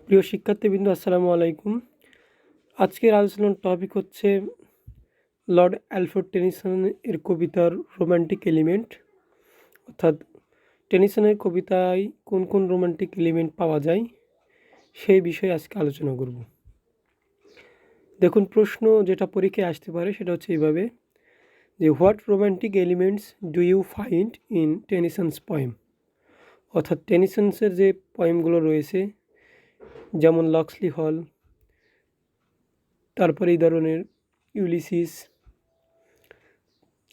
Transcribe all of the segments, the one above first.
প্রিয় শিক্ষার্থীবৃন্দ, আসসালামু আলাইকুম। আজকের আলোচনার টপিক হচ্ছে লর্ড অ্যালফ্রেড টেনিসন এর কবিতার রোমান্টিক এলিমেন্ট, অর্থাৎ টেনিসনের কবিতায় কোন কোন রোমান্টিক এলিমেন্ট পাওয়া যায় সেই বিষয়ে আজকে আলোচনা করব। দেখুন, প্রশ্ন যেটা পরীক্ষায় আসতে পারে সেটা হচ্ছে এইভাবে যে what romantic elements do you find in Tennyson's poem, অর্থাৎ টেনিসনসের যে পোয়েমগুলো রয়েছে যেমন লক্সলি হল, তারপরে এই ধরনের ইউলিসিস,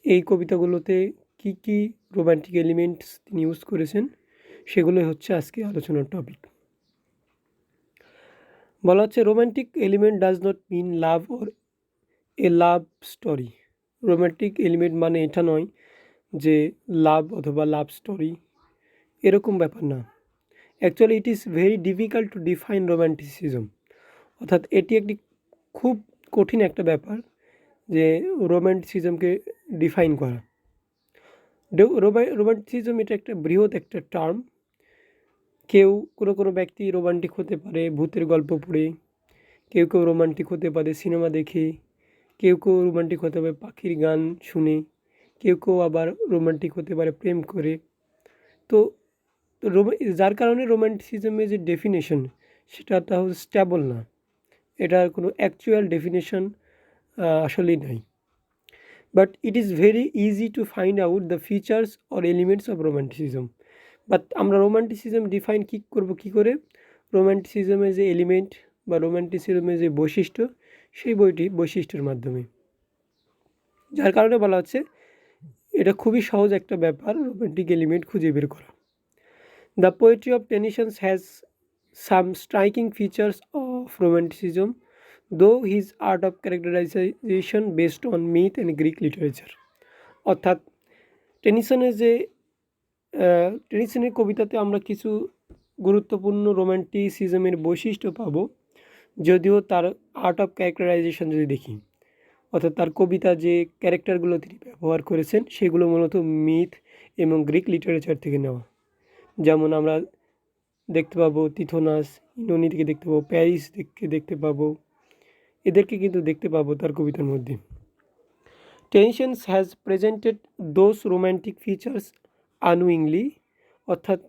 এই কবিতাগুলোতে কি কি রোমান্টিক এলিমেন্টস তিনি ইউজ করেছেন সেগুলোই হচ্ছে আজকে আলোচনার টপিক। বলা হচ্ছে romantic element does not mean love or a love story. Romantic element মানে এটা নয় যে লাভ অথবা লাভ স্টোরি, এরকম ব্যাপার না। Actually it is very difficult to define romanticism, অর্থাৎ এটি একটি খুব কঠিন একটা ব্যাপার যে রোম্যান্টিসিজমকে ডিফাইন করা। রোমান্টিসিজম এটা একটা বৃহৎ একটা টার্ম। কোনো ব্যক্তি রোমান্টিক হতে পারে ভূতের গল্প পড়ে, কেউ রোমান্টিক হতে পারে সিনেমা দেখে, কেউ রোমান্টিক হতে পারে পাখির গান শুনে, কেউ আবার রোমান্টিক হতে পারে প্রেম করে। তো যার কারণে রোমান্টিসিজমের যে ডেফিনেশন সেটা তাও স্টেবল না, এটার কোনো অ্যাকচুয়াল ডেফিনেশন আসলেই নাই। But it is very easy to find out the features or elements of romanticism. But আমরা রোমান্টিসিজম ডিফাইন কী করে রোমান্টিসিজমের যে এলিমেন্ট বা রোমান্টিসিজমের যে বৈশিষ্ট্য সেই বৈশিষ্ট্যের মাধ্যমে, যার কারণে বলা হচ্ছে এটা খুবই সহজ একটা ব্যাপার রোমান্টিক এলিমেন্ট খুঁজে বের করা। The poetry of Tennyson has some striking features of romanticism though his art of characterization based on myth and Greek literature। অর্থাৎ টেনিসনের কবিতাতে আমরা কিছু গুরুত্বপূর্ণ রোম্যান্টিসিজমের বৈশিষ্ট্য পাব, যদিও তার আর্ট অফ ক্যারেক্টারাইজেশন যদি দেখি, অর্থাৎ তার কবিতা যে ক্যারেক্টারগুলো তিনি ব্যবহার করেছেন সেগুলো মূলত মিথ এবং গ্রিক লিটারেচার থেকে নেওয়া। যেমন আমরা দেখতে পাবো তিথোনাস, ইনোনি থেকে দেখতে পাবো, প্যারিস থেকে দেখতে পাবো, এদেরকে কিন্তু দেখতে পাবো তার কবিতার মধ্যে। Tennyson has presented those romantic features আনউইংলি, অর্থাৎ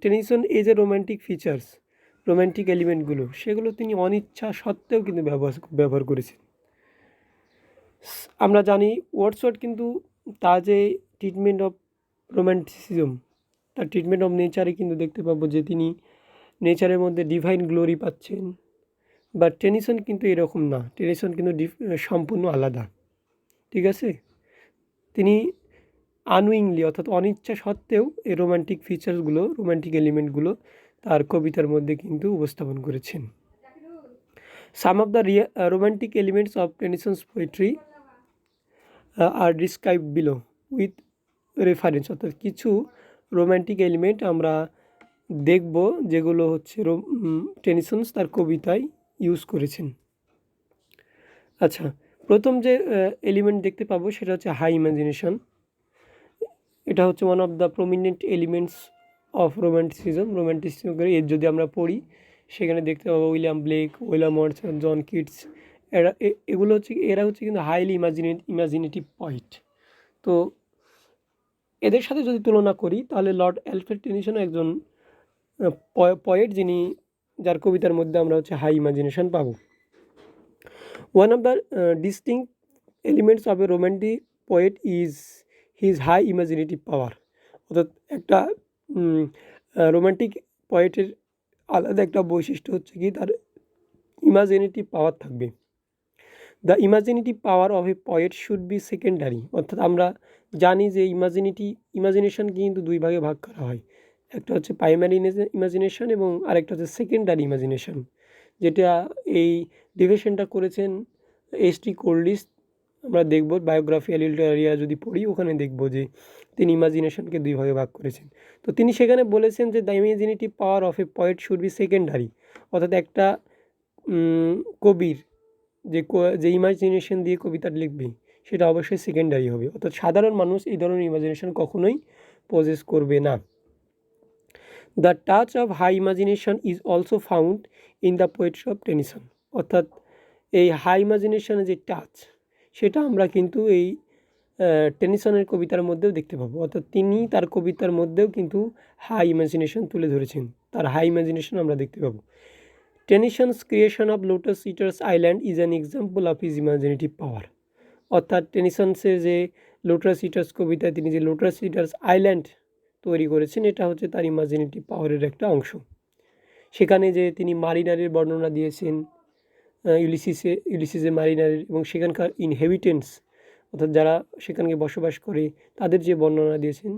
টেনিসন এই যে রোম্যান্টিক ফিচার্স, রোম্যান্টিক এলিমেন্টগুলো সেগুলো তিনি অনিচ্ছা সত্ত্বেও কিন্তু ব্যবহার করেছেন। আমরা জানি ওয়ার্ডসওয়ার্থ কিন্তু তার যে ট্রিটমেন্ট অফ রোম্যান্টিসিজম, তার ট্রিটমেন্ট অফ নেচারে কিন্তু দেখতে পাবো যে তিনি নেচারের মধ্যে ডিভাইন গ্লোরি পাচ্ছেন। বাট টেনিসন কিন্তু এরকম না, টেনিসন কিন্তু সম্পূর্ণ আলাদা, ঠিক আছে। তিনি আনউইংলি অর্থাৎ অনিচ্ছা সত্ত্বেও এই রোম্যান্টিক ফিচার্সগুলো, রোম্যান্টিক এলিমেন্টগুলো তার কবিতার মধ্যে কিন্তু উপস্থাপন করেছেন। Some of the romantic elements of Tennyson's poetry are described below with reference, অর্থাৎ কিছু রোম্যান্টিক এলিমেন্ট আমরা দেখব যেগুলো হচ্ছে টেনিসনস তার কবিতায় ইউজ করেছেন। আচ্ছা, প্রথম যে এলিমেন্ট দেখতে পাবো সেটা হচ্ছে হাই ইমাজিনেশন। এটা হচ্ছে one of the prominent elements of romanticism এর যদি আমরা পড়ি সেখানে দেখতে পাবো William Blake, William Wordsworth, John Keats, এরা হচ্ছে কিন্তু হাইলি ইমাজিনেটিভ পয়েট। তো এদের সাথে যদি তুলনা করি তাহলে লর্ড অ্যালফ্রেড টেনিসন একজন পয়েট যার কবিতার মধ্যে আমরা হচ্ছে হাই ইমাজিনেশন পাবো। One of the distinct elements of a romantic poet is his high imaginative power, অর্থাৎ একটা রোম্যান্টিক পোয়েটের আলাদা একটা বৈশিষ্ট্য হচ্ছে কি তার ইমাজিনেটিভ পাওয়ার থাকবে। The imaginative power of a poet should be secondary, অর্থাৎ আমরা জানি যে ইমাজিনেশনকে কিন্তু দুই ভাগে ভাগ করা হয়, একটা হচ্ছে প্রাইমারি ইমাজিনেশন এবং আরেকটা হচ্ছে সেকেন্ডারি ইমাজিনেশন, যেটা এই ডিভিশনটা করেছেন এস.টি. কোল্ডিস। আমরা দেখব বায়োগ্রাফি লিটারেরিয়া যদি পড়ি ওখানে দেখব যে তিনি ইমাজিনেশনকে দুই ভাগে ভাগ করেছেন। তো তিনি সেখানে বলেছেন যে the imaginative power of a poet should be secondary, অর্থাৎ একটা কবির যে ইমাজিনেশন দিয়ে কবিতাটা লিখবে সেটা অবশ্যই সেকেন্ডারি হবে, অর্থাৎ সাধারণ মানুষ এই ধরনের ইমাজিনেশন কখনোই পজেস করবে না। The touch of high imagination is also found in the poetry of Tennyson. অর্থাৎ এই হাই ইমাজিনেশনের যে টাচ, সেটা আমরা কিন্তু এই টেনিসনের কবিতার মধ্যেও দেখতে পাবো। অর্থাৎ তিনি তার কবিতার মধ্যেও কিন্তু হাই ইমাজিনেশন তুলে ধরেছেন, তার হাই ইমাজিনেশন আমরা দেখতে পাবো। Tennyson's creation of lotus eaters island is an example of his imaginative power. অর্থাৎ টেনিসনসের যে লোটাস ইটার্স কবিতায় তিনি যে লোটাস ইটার্স আইল্যান্ড তৈরি করেছেন, এটা হচ্ছে তার ইমাজিনেটিভ পাওয়ারের একটা অংশ। সেখানে যে তিনি মারিনারের বর্ণনা দিয়েছেন, ইউলিসিসে মারিনারের, এবং সেখানকার ইনহেবিটেন্টস অর্থাৎ যারা সেখানে বসবাস করে তাদের যে বর্ণনা দিয়েছেন,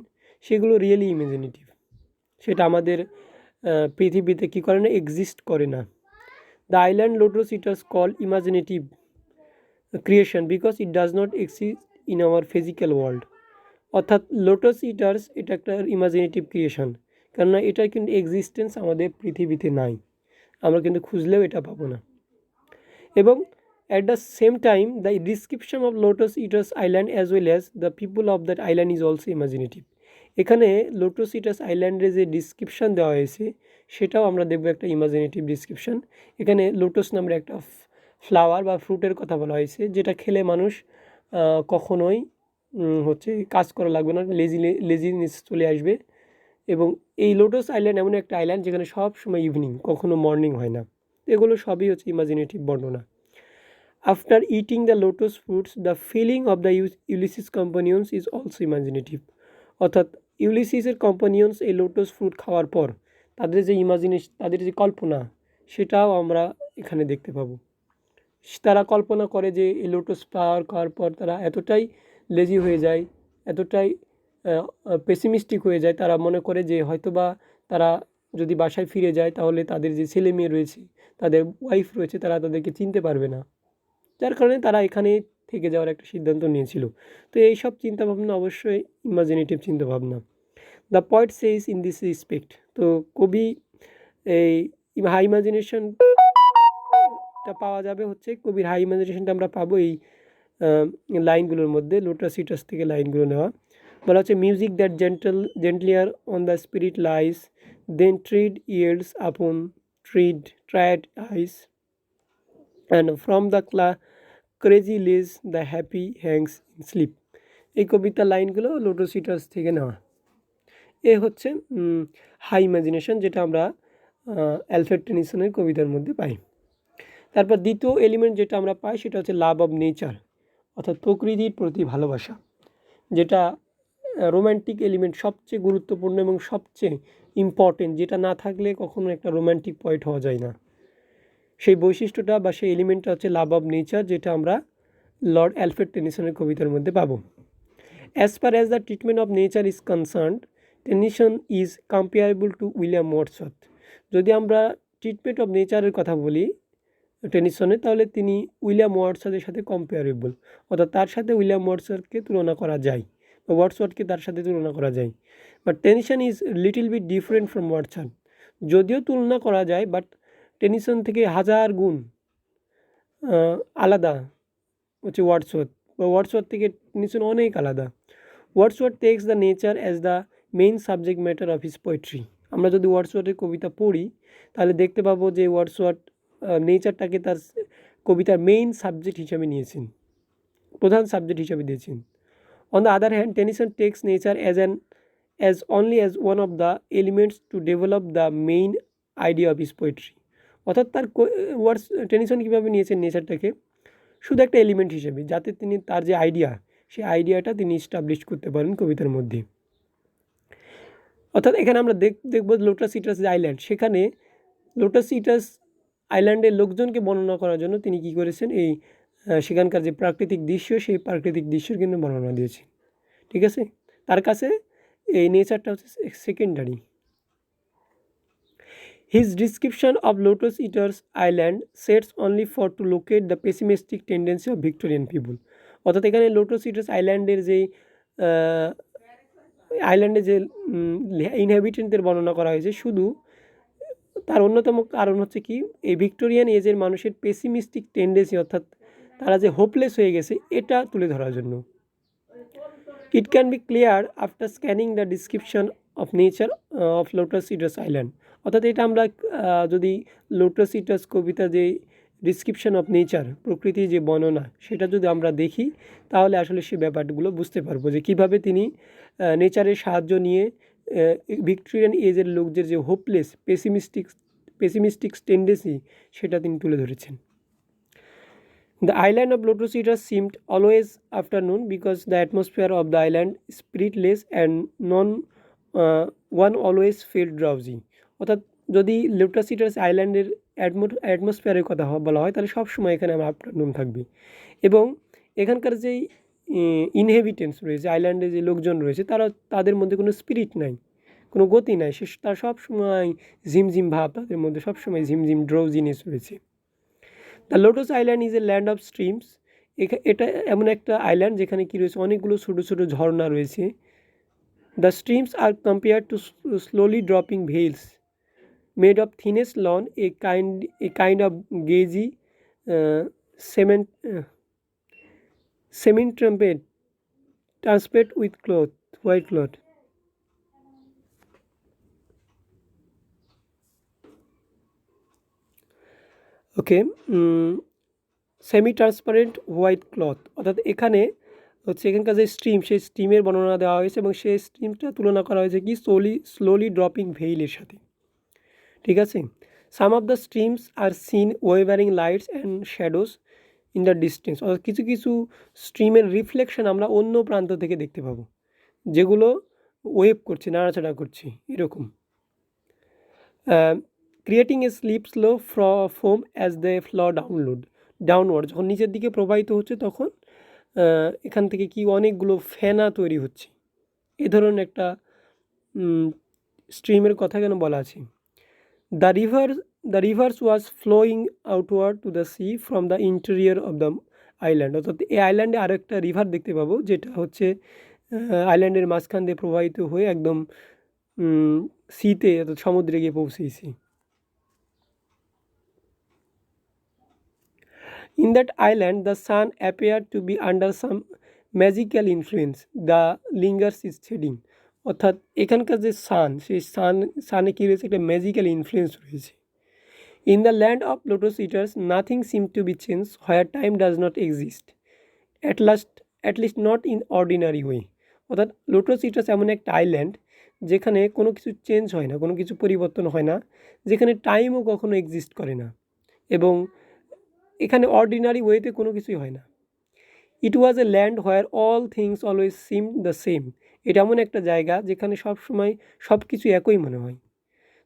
সেগুলো রিয়েলি ইমাজিনেটিভ। সেটা আমাদের পৃথিবীতে কী করে না, এক্সিস্ট করে না। The island lotus Eaters call imaginative creation because it does not exist in our physical world. অর্থাৎ লোটাস ইটার্স এটা একটা ইমাজিনেটিভ ক্রিয়েশন, কেননা এটার কিন্তু এক্সিস্টেন্স আমাদের পৃথিবীতে নাই, আমরা কিন্তু খুঁজলেও এটা পাবো না। এবং at the same time the description of lotus eaters island as well as the people of that island is also imaginative. এখানে লোটাস ইটার্স আইল্যান্ডের যে ডিসক্রিপশান দেওয়া হয়েছে, সেটাও আমরা দেখবো একটা ইমাজিনেটিভ ডিসক্রিপশান। এখানে লোটাস নামের একটা ফ্লাওয়ার বা ফ্রুটের কথা বলা হয়েছে, যেটা খেলে মানুষ কখনোই হচ্ছে কাজ করা লাগবে না, লেজিনেস চলে আসবে। এবং এই লোটাস আইল্যান্ড এমন একটা আইল্যান্ড যেখানে সব সময় ইভিনিং, কখনো মর্নিং হয় না। এগুলো সবই হচ্ছে ইমাজিনেটিভ বর্ণনা। After eating the lotus fruits the feeling of the Ulysses companions is also imaginative. অর্থাৎ ইউলিসিসের কম্পানিয়ন্স এই লোটাস ফ্রুট খাওয়ার পর তাদের যে ইমাজিনেশন, তাদের যে কল্পনা, সেটাও আমরা এখানে দেখতে পাবো। তারা কল্পনা করে যে এই লোটাস ফ্লাওয়ার খাওয়ার পর তারা এতটাই লেজি হয়ে যায়, এতটাই পেসিমিস্টিক হয়ে যায়, তারা মনে করে যে হয়তোবা তারা যদি বাসায় ফিরে যায় তাহলে তাদের যে ছেলে মেয়ে রয়েছে, তাদের ওয়াইফ রয়েছে, তারা তাদেরকে চিনতে পারবে না, যার কারণে তারা এখানে থেকে যাওয়ার একটা সিদ্ধান্ত নিয়েছিল। তো এইসব চিন্তাভাবনা অবশ্যই ইমাজিনেটিভ চিন্তাভাবনা। The poet says in this respect. তো কবি এই হাই ইমাজিনেশনটা পাওয়া যাবে হচ্ছে, কবির হাই ইমাজিনেশনটা আমরা পাবো এই লাইনগুলোর মধ্যে, লোটাস ইটার্স থেকে লাইনগুলো নেওয়া। বলা হচ্ছে music that gentlier on the spirit lies than tired eyelids upon tired eyes and from the craggy ledge the poppy hangs in sleep. এই কবিতার লাইনগুলো লোটাস ইটার্স থেকে নেওয়া। এ হচ্ছে হাই ইমাজিনেশন, যেটা আমরা অ্যালফ্রেড টেনিসনের কবিতার মধ্যে পাই। তারপর দ্বিতীয় এলিমেন্ট যেটা আমরা পাই, সেটা হচ্ছে লাভ অব নেচার, অর্থাৎ প্রকৃতির প্রতি ভালোবাসা, যেটা রোম্যান্টিক এলিমেন্ট, সবচেয়ে গুরুত্বপূর্ণ এবং সবচেয়ে ইম্পর্টেন্ট, যেটা না থাকলে কখনো একটা রোম্যান্টিক পয়েন্ট হওয়া যায় না। সেই বৈশিষ্ট্যটা বা সেই এলিমেন্টটা হচ্ছে লাভ অব নেচার, যেটা আমরা লর্ড অ্যালফ্রেড টেনিসনের কবিতার মধ্যে পাবো। As far as the treatment of nature is concerned Tennyson is comparable to William Wordsworth. যদি আমরা ট্রিটমেন্ট অফ নেচারের কথা বলি টেনিসনের, তাহলে তিনি উইলিয়াম ওয়ার্ডসওয়ার্থের সাথে কম্পেয়ারেবল, অর্থাৎ তার সাথে উইলিয়াম ওয়ার্ডসওয়ার্থকে তুলনা করা যায়, বা ওয়ার্ডসওয়ার্থকে তার সাথে তুলনা করা যায়। But Tennyson is little bit different from Wordsworth. যদিও তুলনা করা যায়, বাট টেনিসন থেকে হাজার গুণ আলাদা হচ্ছে ওয়ার্ডসওয়ার্থ, বা ওয়ার্ডসওয়ার্থ থেকে টেনিসন অনেক আলাদা। Wordsworth text the nature as the main subject matter of his poetry. আমরা যদি ওয়ার্ডসওয়ার্থের কবিতা পড়ি, তাহলে দেখতে পাবো যে ওয়ার্ডসওয়ার্থ নেচারটাকে তার কবিতার মেইন সাবজেক্ট হিসাবে নিয়েছেন, প্রধান সাবজেক্ট হিসাবে দিয়েছেন। On the other hand Tennyson takes nature as only as one of the elements to develop the main idea of his poetry. অর্থাৎ তার টেনিসন কীভাবে নিয়েছেন নেচারটাকে, শুধু একটা এলিমেন্ট হিসেবে, যাতে তিনি তার যে আইডিয়া, সেই আইডিয়াটা তিনি ইস্টাবলিশ করতে পারেন কবিতার মধ্যে। অর্থাৎ এখানে আমরা দেখব লোটাস ইটার্স যে আইল্যান্ড, সেখানে লোটাস ইটার্স আইল্যান্ডের লোকজনকে বর্ণনা করার জন্য তিনি কী করেছেন, এই সেখানকার যে প্রাকৃতিক দৃশ্য, সেই প্রাকৃতিক দৃশ্যের কিন্তু বর্ণনা দিয়েছেন। ঠিক আছে, তার কাছে এই নেচারটা হচ্ছে secondary. His description of Lotus Eaters Island sets only for to locate the pessimistic tendency of Victorian people. অর্থাৎ এখানে লোটাস ইটার্স আইল্যান্ডের যে ইনহ্যাবিটেন্টদের বর্ণনা করা হয়েছে, শুধু তার অন্যতম কারণ হচ্ছে কি, এই ভিক্টোরিয়ান এজের মানুষের পেসিমিস্টিক টেন্ডেন্সি, অর্থাৎ তারা যে হোপলেস হয়ে গেছে, এটা তুলে ধরার জন্য। It can be clear after scanning the description of nature of lotus eaters island. অর্থাৎ এটা আমরা যদি লোটাস ইটাস কবিতা যে ডিসক্রিপশন অফ নেচার, প্রকৃতির যে বর্ণনা, সেটা যদি আমরা দেখি তাহলে আসলে সে ব্যাপারগুলো বুঝতে পারবো যে কীভাবে তিনি নেচারের সাহায্য নিয়ে ভিক্টোরিয়ান এজের লোকদের যে হোপলেস পেসিমিস্টিক টেন্ডেন্সি সেটা তিনি তুলে ধরেছেন। The island of Lotus Eaters seemed always afternoon because the atmosphere of the island is spiritless and one always felt drowsy. অর্থাৎ যদি লোটাস ইটার্স আইল্যান্ডের অ্যাটমসফিয়ারের কথা বলা হয় তাহলে সবসময় এখানে আমার আফটারনুন থাকবে এবং এখানকার যেই ইনহেবিটেন্টস রয়েছে, আইল্যান্ডে যে লোকজন রয়েছে, তাদের মধ্যে কোনো স্পিরিট নাই, কোনো গতি নাই, তারা সবসময় ঝিমঝিম ভাব, তাদের মধ্যে সবসময় ঝিমঝিম ড্রৌজিনেস রয়েছে। The lotus island is a land of streams. এটা এমন একটা আইল্যান্ড যেখানে কী রয়েছে, অনেকগুলো ছোটো ছোটো ঝর্ণা রয়েছে। The streams are compare to slowly dropping veils made of thinnest lawn, a kind of gauzy cement trumpet transparent with white cloth. Okay, semi transparent white cloth, অর্থাৎ এখানে হচ্ছে এখানকার যে স্ট্রিম, সেই স্ট্রিমের বর্ণনা দেওয়া হয়েছে এবং সেই স্ট্রিমটা তুলনা করা হয়েছে কি স্লোলি ড্রপিং ভেইলের সাথে। ঠিক আছে, some of the streams are seen wavering lights and shadows in the distance, অর্থাৎ কিছু কিছু স্ট্রিমের রিফ্লেকশন আমরা অন্য প্রান্ত থেকে দেখতে পাবো, যেগুলো ওয়েভ করছে, নাড়াচাড়া করছে এরকম। Creating a slip slow foam as the flow downward, যখন নিচের দিকে প্রবাহিত হচ্ছে তখন এখান থেকে কি অনেকগুলো ফেনা তৈরি হচ্ছে, এ ধরনের একটা স্ট্রিমের কথা কেন বলা আছে। The rivers was flowing outward to the sea from the interior of the island, অর্থাৎ এই আইল্যান্ডে আরও একটা রিভার দেখতে পাবো যেটা হচ্ছে আইল্যান্ডের মাঝখান দিয়ে প্রবাহিত হয়ে একদম সিতে, অর্থাৎ সমুদ্রে গিয়ে পৌঁছেছি। In that island, the sun appeared to be under some magical influence. The lingers is shading. অর্থাৎ এখানকার যে সেই সানে কী রয়েছে, একটা ম্যাজিক্যাল ইনফ্লুয়েন্স রয়েছে। In the land of lotus eaters nothing seem to be change where time does not exist at least not in ordinary way. অর্থাৎ লোটাস ইটার্স এমন একটা আইল্যান্ড যেখানে কোনো কিছু চেঞ্জ হয় না, কোনো কিছু পরিবর্তন হয় না, যেখানে টাইমও কখনো এক্সিস্ট করে না এবং এখানে অর্ডিনারি ওয়েতে কোনো কিছুই হয় না। It was a land where all things always seem the same. এটা এমন একটা জায়গা যেখানে সবসময় সব কিছু একই মনে হয়।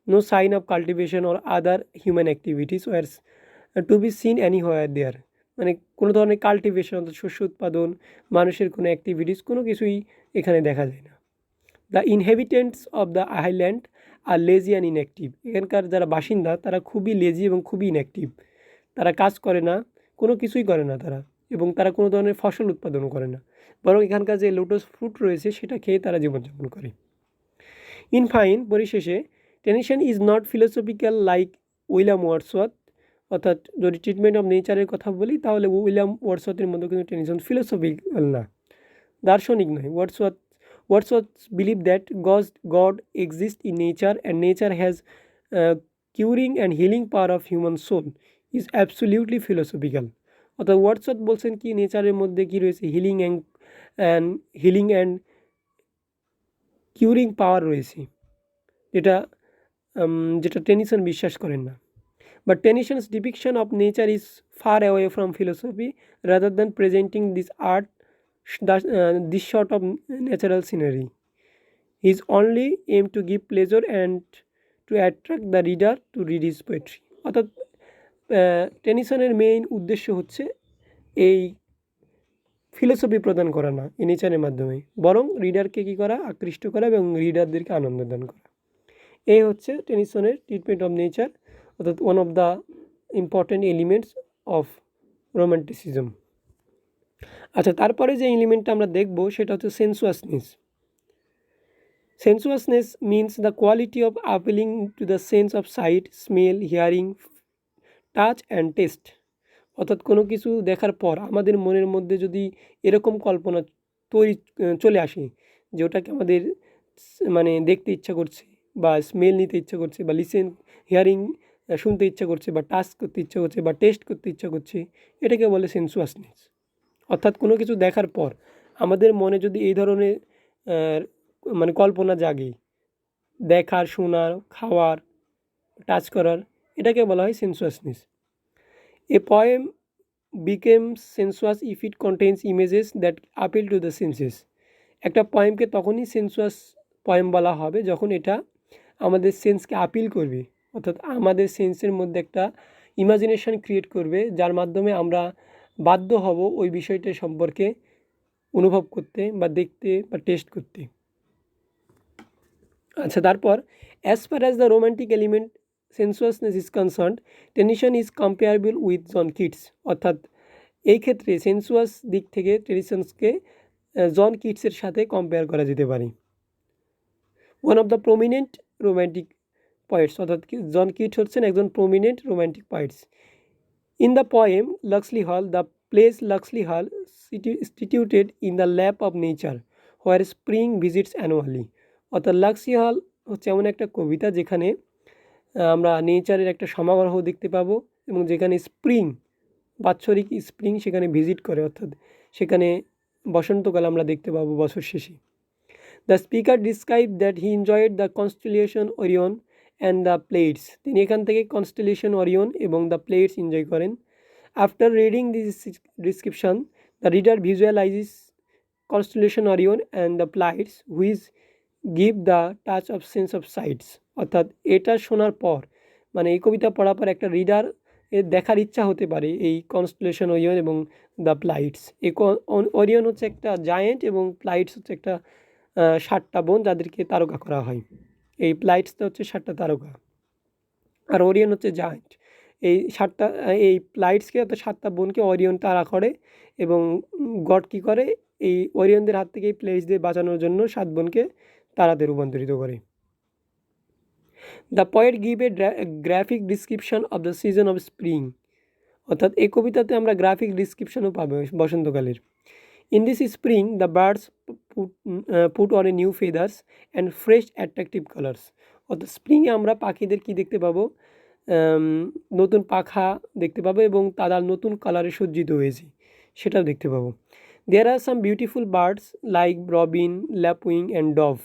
No sign of cultivation or other human activities were to be seen anywhere there, মানে কোনো ধরনের কাল্টিভেশন অর্থাৎ শস্য উৎপাদন, মানুষের কোনো অ্যাক্টিভিটিস, কোনো কিছুই এখানে দেখা যায় না। The inhabitants of the island are lazy and inactive. এখানকার যারা বাসিন্দা তারা খুবই লেজি এবং খুবই ইনঅ্যাক্টিভ, তারা কাজ করে না, কোনো কিছুই করে না তারা, এবং তারা কোনো ধরনের ফসল উৎপাদনও করে না, বরং এখানকার যে লোটাস ফ্রুট রয়েছে সেটা খেয়ে তারা জীবনযাপন করে। ইন ফাইন, পরিশেষে, Tennyson is not philosophical like William Wordsworth. অর্থাৎ যদি ট্রিটমেন্ট অফ নেচারের কথা বলি তাহলে উইলিয়াম ওয়ার্ডসওয়ার্থের মধ্যে কিন্তু টেনিসন ফিলোসফিক্যাল না, দার্শনিক নয়। Wordsworth believe that God exist in nature and nature has curing and healing power of human soul is absolutely philosophical. অর্থাৎ ওয়ার্ডসওয়ার্থ বলছেন কি, নেচারের মধ্যে কী রয়েছে, হিলিং অ্যান্ড কিউরিং পাওয়ার রয়েছে, যেটা টেনিসন বিশ্বাস করেন না। But Tennyson's depiction of nature is far away from philosophy rather than presenting this sort of natural scenery. His only aim to give pleasure and to attract the reader to read his poetry. অর্থাৎ টেনিসনের main উদ্দেশ্য হচ্ছে এই philosophy প্রদান করা না এই নেচারের মাধ্যমে, বরং রিডারকে কী করা, আকৃষ্ট করা এবং রিডারদেরকে আনন্দ দান করা। এই হচ্ছে টেনিসনের ট্রিটমেন্ট অফ নেচার, অর্থাৎ one of the important elements of romanticism. আচ্ছা, তারপরে যে এলিমেন্টটা আমরা দেখব সেটা হচ্ছে sensuousness. Sensuousness means the quality of appealing to the sense of sight, smell, hearing, touch and taste. অর্থাৎ কোনো কিছু দেখার পর আমাদের মনের মধ্যে যদি এরকম কল্পনা চলে আসে যে ওটাকে আমাদের মানে দেখতে ইচ্ছা করছে, বা স্মেল নিতে ইচ্ছা করছে, বা হিয়ারিং শুনতে ইচ্ছা করছে, বা টাচ করতে ইচ্ছা করছে, বা টেস্ট করতে ইচ্ছা করছে, এটাকে বলে সেন্সুয়াসনেস। অর্থাৎ কোনো কিছু দেখার পর আমাদের মনে যদি এই ধরনের মানে কল্পনা জাগে, দেখার, শোনার, খাওয়ার, টাচ করার, এটাকে বলা হয় sensuousness. A poem becomes sensuous if it contains images that appeal to the senses. একটা পয়েমকে তখনই সেন্সুয়াস পয়েম বলা হবে যখন এটা আমাদের সেন্সকে আপিল করবে, অর্থাৎ আমাদের সেন্সের মধ্যে একটা ইমাজিনেশন ক্রিয়েট করবে, যার মাধ্যমে আমরা বাধ্য হব ওই বিষয়টা সম্পর্কে অনুভব করতে, বা দেখতে, বা টেস্ট করতে। আচ্ছা, তারপর as far as the romantic element sensuousness is concerned, Tennyson is comparable with John Keats. অর্থাৎ এই ক্ষেত্রে সেন্সুয়াস দিক থেকে টেনিসনসকে জন কিটসের সাথে কম্পেয়ার করা যেতে পারে। One of the prominent romantic poets, অর্থাৎ জন কিটস হচ্ছেন একজন prominent romantic poets. In the poem Locksley Hall, the place Locksley Hall situated in the lap of nature where spring visits annually. অর্থাৎ Locksley হল হচ্ছে এমন একটা কবিতা যেখানে আমরা নেচারের একটা সমারোহ দেখতে পাবো, এবং যেখানে স্প্রিং, বাৎসরিক স্প্রিং সেখানে ভিজিট করে, অর্থাৎ সেখানে বসন্তকাল আমরা দেখতে পাবো বছর শেষে। The speaker describe that he enjoyed the constellation Orion and the Pleiads. তিনি এখান থেকে কনস্টেলেশন ওরিয়ন এবং দ্য প্লেটস এনজয় করেন। After reading this description, the reader visualises constellation Orion and the Pleiads which give the touch of sense of sights. অর্থাৎ এটা শোনার পর, মানে এই কবিতা পড়ার পর একটা রিডার এর দেখার ইচ্ছা হতে পারে এই কনস্টেলেশন ওরিয়ন এবং দ্য প্লাইটস। এই ওরিয়ন হচ্ছে একটা জায়েন্ট, এবং প্লাইটস হচ্ছে একটা 7টা বোন যাদেরকে তারকা করা হয়। এই প্লাইটসটা হচ্ছে 7টা তারকা, আর ওরিয়ন হচ্ছে জায়েন্ট। এই প্লাইটসকে, অর্থাৎ 7টা বোনকে অরিয়ন তাড়া করে, এবং গড কী করে, এই ওরিয়নদের হাত থেকে এই প্লেটসদের বাঁচানোর জন্য 7 বোনকে তারাতে রূপান্তরিত করে। The poet give a graphic description of the season of spring. অর্থাৎ এই কবিতাতে আমরা গ্রাফিক ডিসক্রিপশনও পাবো বসন্তকালের। In this spring the birds put on a new feathers and fresh attractive colours. অর্থাৎ স্প্রিংয়ে আমরা পাখিদের কী দেখতে পাবো, নতুন পাখা দেখতে পাবো, এবং তারা নতুন কালারে সজ্জিত হয়েছে সেটাও দেখতে পাবো। There are some beautiful birds like robin, lapwing and dove.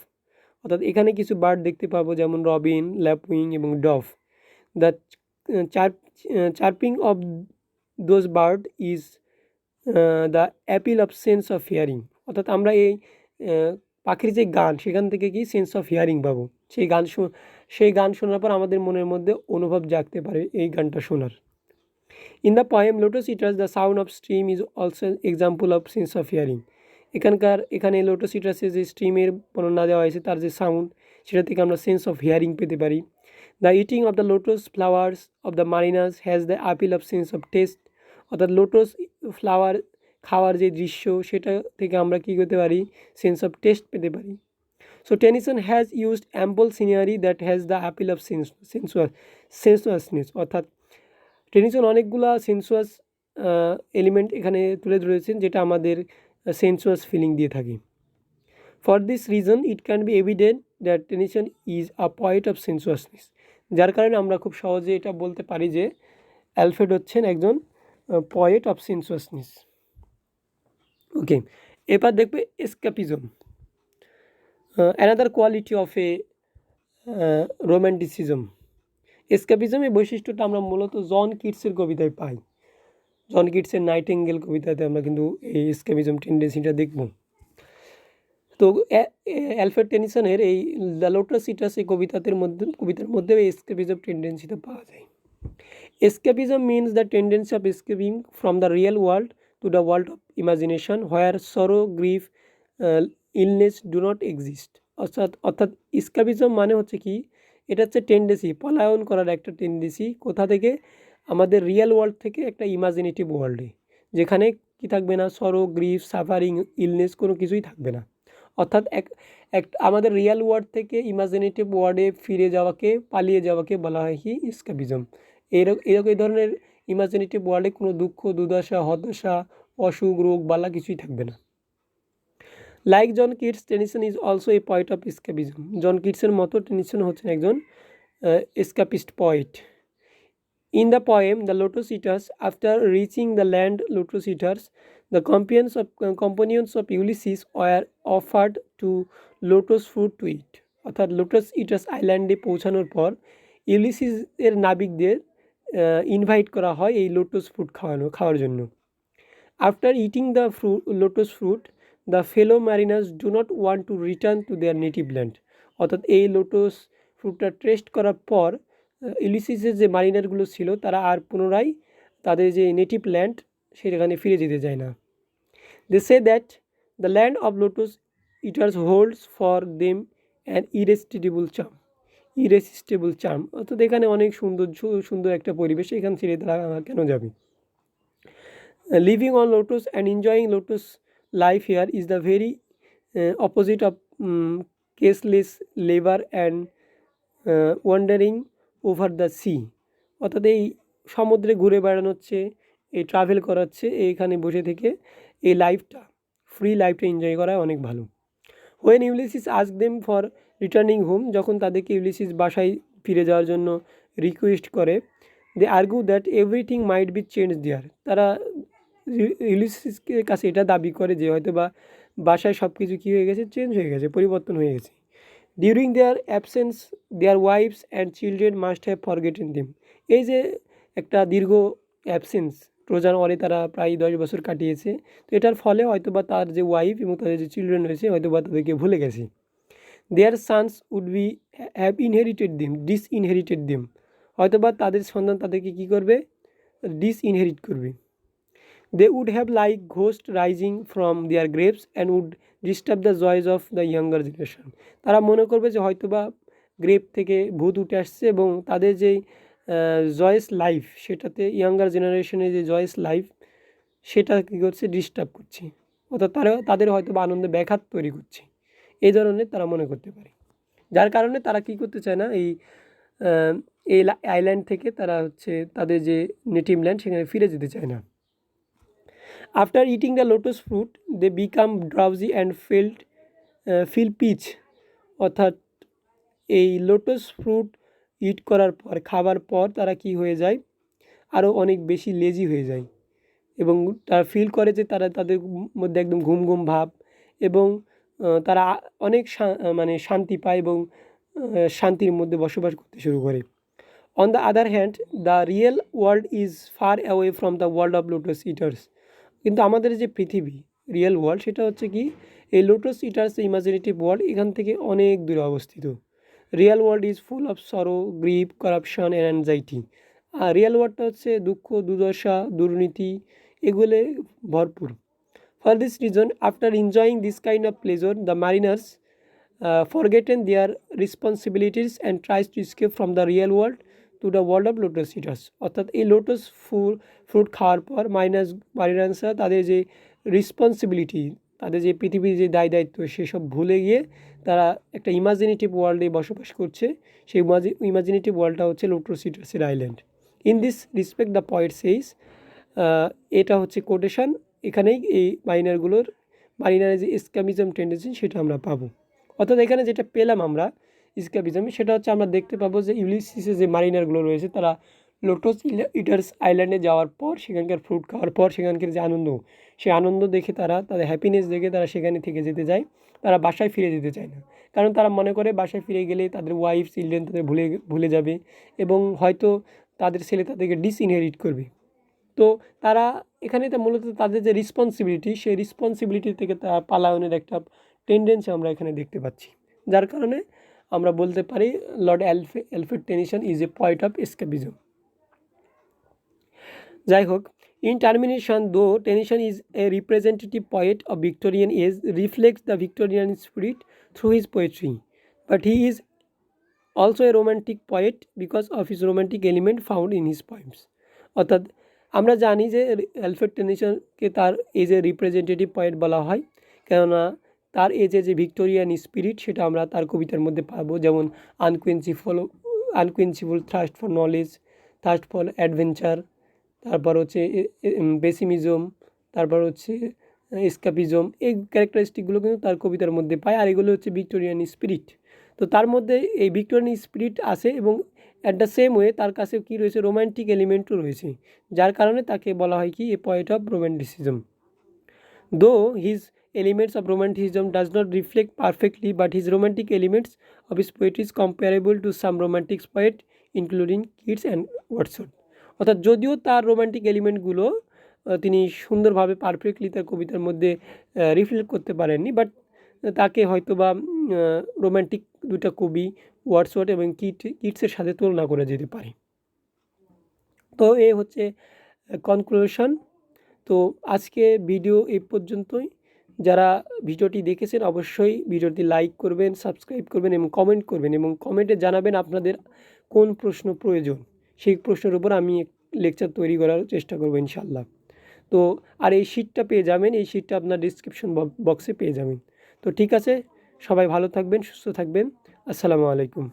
অর্থাৎ এখানে কিছু বার্ড দেখতে পাবো, যেমন রবিন, ল্যাপউইং এবং Dove. The chirping of those bird is the appeal of sense of hearing. অর্থাৎ আমরা এই পাখির যে গান, সেখান থেকে কি সেন্স অফ হিয়ারিং পাবো। সেই গান শোনার পর আমাদের মনের মধ্যে অনুভব জাগতে পারে এই গানটা শোনার। In the poem lotus eaters the sound of stream is also example of sense of hearing. এখানে লোটাস ইটাসে যে স্ট্রিমের বর্ণনা দেওয়া হয়েছে, তার যে সাউন্ড, সেটা থেকে আমরা সেন্স অফ হিয়ারিং পেতে পারি। The eating of the lotus flowers of the mariners has the appeal of sense of taste. অর্থাৎ লোটাস ফ্লাওয়ার খাওয়ার যে দৃশ্য, সেটা থেকে আমরা কী করতে পারি, সেন্স অফ টেস্ট পেতে পারি। So Tennyson has used ample scenery that has the appeal of সেন্সুয়াসনেস। অর্থাৎ টেনিসন অনেকগুলা সেন্সুয়াস এলিমেন্ট এখানে তুলে ধরেছেন, যেটা আমাদের সেন্সুয়াস ফিলিং দিয়ে থাকে। For this reason it can B evident that Tennyson is a poet of সেন্সুয়াসনেস। যার কারণে আমরা খুব সহজে এটা বলতে পারি যে অ্যালফ্রেড হচ্ছেন একজন পয়েট অফ সেন্সুয়াসনেস। ওকে, এবার দেখবে escapism, another quality of a romanticism. Escapism এই বৈশিষ্ট্যটা আমরা মূলত জন কিটসের কবিতায় পাই। জন কিটসের নাইটিঙ্গেল কবিতাতে আমরা কিন্তু এই এসকাপিজম টেন্ডেন্সিটা দেখব। তো অ্যালফ্রেড টেনিসনের এই দ্য লোটাস ইটাস এই কবিতার মধ্যে এই এসকাপিজম টেন্ডেন্সিটা পাওয়া যায়। Escapism means the tendency of escaping from the real world to the world of imagination where sorrow, grief, illness do not exist. অর্থাৎ escapism মানে হচ্ছে কি, এটা হচ্ছে টেন্ডেন্সি, পলায়ন করার একটা টেন্ডেন্সি। কোথা থেকে? আমাদের রিয়েল ওয়ার্ল্ড থেকে একটা ইমাজিনেটিভ ওয়ার্ল্ডে, যেখানে কি থাকবে না, সরো, গ্রিফ, সাফারিং, ইলনেস, কোনো কিছুই থাকবে না। অর্থাৎ আমাদের রিয়েল ওয়ার্ল্ড থেকে ইমাজিনেটিভ ওয়ার্ল্ডে পালিয়ে যাওয়াকে বলা হয় কি, এসকাপিজম। এই ধরনের ইমাজিনেটিভ ওয়ার্ল্ডে কোনো দুঃখ, দুর্দশা, হতাশা, অসুখ, রোগ, বালা কিছুই থাকবে না। Like John Keats Tennyson is also a poet of escapism. John কিটসের মতো টেনিসন হচ্ছেন একজন escapist poet. In the poem The Lotus Eaters, after reaching the land Lotus Eaters, the companions of Ulysses were offered to lotus fruit to eat. অর্থাৎ lotus Eaters আইল্যান্ডে পৌঁছানোর পর ইউলিসিসের নাবিকদের invite করা হয় এই লোটাস ফ্রুট খাওয়ার জন্য। After eating the lotus fruit the fellow mariners do not want to return to their native land. অর্থাৎ এই লোটাস ফ্রুটটা টেস্ট করার পর ইউলিসিসের যে মারিনারগুলো ছিল তারা আর পুনরায় তাদের যে নেটিভ ল্যান্ড সেখানে ফিরে যেতে চায় না। They say that the land of lotus eaters holds for them an irresistible charm. অর্থাৎ এখানে অনেক সুন্দর একটা পরিবেশ, এখান ছেড়ে তারা কেন যাবে। Living on lotus and enjoying lotus life here is the very opposite of ceaseless labour and wandering over the sea. অর্থাৎ এই সমুদ্রে ঘুরে বেড়ানোচ্ছে, এই ট্রাভেল করাচ্ছে, এইখানে বসে থেকে এই লাইফটা ফ্রি লাইফটা এনজয় করা অনেক ভালো। When Ulysses ask them for returning home, যখন তাদেরকে ইউলিসিস বাসায় ফিরে যাওয়ার জন্য রিকোয়েস্ট করে, they argue that everything might be change there. তারা ইউলিসিসের কাছে এটা দাবি করে যে হয়তো বা বাসায় সব কিছু কী হয়ে গেছে, চেঞ্জ হয়ে গেছে, পরিবর্তন হয়ে গেছে। During their absence their wives and children must have forgotten them. এই যে একটা দীর্ঘ অ্যাবসেন্স, ট্রোজান ওয়ারে তারা প্রায় 10 বছর কাটিয়েছে, তো এটার ফলে হয়তোবা তার যে ওয়াইফ এবং তাদের যে চিলড্রেন রয়েছে হয়তোবা তাদেরকে ভুলে গেছে। Their sons would be have disinherited them. হয়তোবা তাদের সন্তান তাদেরকে কী করবে, ডিসইনহেরিট করবে। They would have like ghosts rising from their graves and would disturb the joys of the younger generation. তারা মনে করবে যে হয়তোবা গ্রেভ থেকে ভূত উঠে আসছে এবং তাদের যেই জয়েস লাইফ, সেটাতে ইয়াঙ্গার জেনারেশনের যে জয়েস লাইফ সেটা কী করছে, ডিস্টার্ব করছে, অর্থাৎ তাদের হয়তো বা আনন্দে ব্যাঘাত তৈরি করছে, এই ধরনের তারা মনে করতে পারে। যার কারণে তারা কী করতে চায় না, এই আইল্যান্ড থেকে তারা তাদের যে নেটিভ ল্যান্ড সেখানে ফিরে যেতে চায় না। After eating the lotus fruit they become drowsy and feel peace. অর্থাৎ এই লোটাস ফ্রুট ইট করার পর, খাবার পর তারা কি হয়ে যায়, আরও অনেক বেশি লেজি হয়ে যায় এবং তারা ফিল করে যে তাদের মধ্যে একদম ঘুম ঘুম ভাব এবং তারা অনেক শান্তি পায় এবং শান্তির মধ্যে বসবাস করতে শুরু করে। On the other hand the real world is far away from the world of lotus Eaters. কিন্তু আমাদের যে পৃথিবী, রিয়েল ওয়ার্ল্ড, সেটা হচ্ছে কি, এই লোটাস ইটার্স ইমাজিনেটিভ ওয়ার্ল্ড এখান থেকে অনেক দূরে অবস্থিত। Real world is full of sorrow, grief, corruption and anxiety. আর রিয়েল ওয়ার্ল্ডটা হচ্ছে দুঃখ, দুর্দশা, দুর্নীতি, এগুলো ভরপুর। For this reason after enjoying this kind of pleasure the mariners forgotten their responsibilities and tries to escape from the real world to the world of lotus eaters. অর্থাৎ এই লোটাস ফ্রুট খাওয়ার পর মারিনার্সরা তাদের যে রেসপন্সিবিলিটি, তাদের যে পৃথিবীর যে দায়িত্ব, সেসব ভুলে গিয়ে তারা একটা ইমাজিনেটিভ ওয়ার্ল্ডে বসবাস করছে। সেই ইমাজিনেটিভ ওয়ার্ল্ডটা হচ্ছে লোটাস ইটার্সের island. In this respect the poet says, এটা হচ্ছে কোটেশন, এখানেই এই মারিনারের যে এসকাপিজম টেন্ডেন্সি সেটা আমরা পাবো। অর্থাৎ এখানে যেটা পেলাম আমরা এসকাপিজম, সেটা হচ্ছে আমরা দেখতে পাবো যে ইউলিসিসে যে মারিনারগুলো রয়েছে তারা লোটাস ইটার্স আইল্যান্ডে যাওয়ার পর, সেখানকার ফ্রুট খাওয়ার পর সেখানকার যে আনন্দ, সেই আনন্দ দেখে তাদের হ্যাপিনেস দেখে তারা সেখানে থেকে যেতে চায়, তারা বাসায় ফিরে যেতে চায় না। কারণ তারা মনে করে বাসায় ফিরে গেলে তাদের ওয়াইফ, চিলড্রেন তাদের ভুলে যাবে এবং হয়তো তাদের ছেলে তাদেরকে ডিসইনহেরিট করবে। তো তারা এখানে মূলত তাদের যে রেসপন্সিবিলিটি, সেই রেসপন্সিবিলিটি থেকে তারা পালায়নের একটা টেন্ডেন্সি আমরা এখানে দেখতে পাচ্ছি। যার কারণে আমরা বলতে পারি Lord Alfred Tennyson is a poet of escapism. যাই হোক, in termination though Tennyson is a representative poet of Victorian age reflects the Victorian spirit through his poetry, but he is also a romantic poet because of his romantic element found in his poems. অর্থাৎ আমরা জানি যে Alfred টেনিসনকে তার এজে representative poet বলা হয়, কেননা তার এজে যে ভিক্টোরিয়ান স্পিরিট সেটা আমরা তার কবিতার মধ্যে পাবো, যেমন unquenchable thirst for knowledge, thirst for adventure, তারপর হচ্ছে পেসিমিজম, তারপর হচ্ছে এসকাপিজম, এই ক্যারেক্টারিস্টিকগুলো কিন্তু তার কবিতার মধ্যে পায়। আর এগুলো হচ্ছে ভিক্টোরিয়ান স্পিরিট। তো তার মধ্যে এই ভিক্টোরিয়ান স্পিরিট আছে এবং অ্যাট দ্য সেম ওয়ে তার কাছে কী রয়েছে, রোম্যান্টিক এলিমেন্টও রয়েছে, যার কারণে তাকে বলা হয় কি এ পয়েট অফ রোম্যান্টিসিজম। দো his elements of romanticism does not reflect perfectly, but his romantic elements of his poetry is comparable to some romantic poet including Keats and Wordsworth। অর্থাৎ যদিও তার রোমান্টিক এলিমেন্টগুলো তিনি সুন্দরভাবে পারফেক্টলি তার কবিতার মধ্যে রিফ্লেক্ট করতে পারেননি, বাট তাকে হয়তো বা রোমান্টিক দুটা কবি ওয়ার্ডসওয়ার্থ এবং কিটসের সাথে তুলনা করে যেতে পারে। তো এ হচ্ছে কনক্লুশন। তো আজকে ভিডিও এই পর্যন্তই। যারা ভিডিওটি দেখেছেন অবশ্যই ভিডিওটি লাইক করবেন, সাবস্ক্রাইব করবেন এবং কমেন্ট করবেন, এবং কমেন্টে জানাবেন আপনাদের কোন প্রশ্ন প্রয়োজন। সেই প্রশ্নের উপর আমি লেকচার তৈরি করার চেষ্টা করবো ইনশাআল্লাহ। তো আর এই শিটটা পেয়ে যাবেন, এই শিটটা আপনার ডিসক্রিপশন বক্সে পেয়ে যাবেন। তো ঠিক আছে, সবাই ভালো থাকবেন, সুস্থ থাকবেন। আসসালামু আলাইকুম।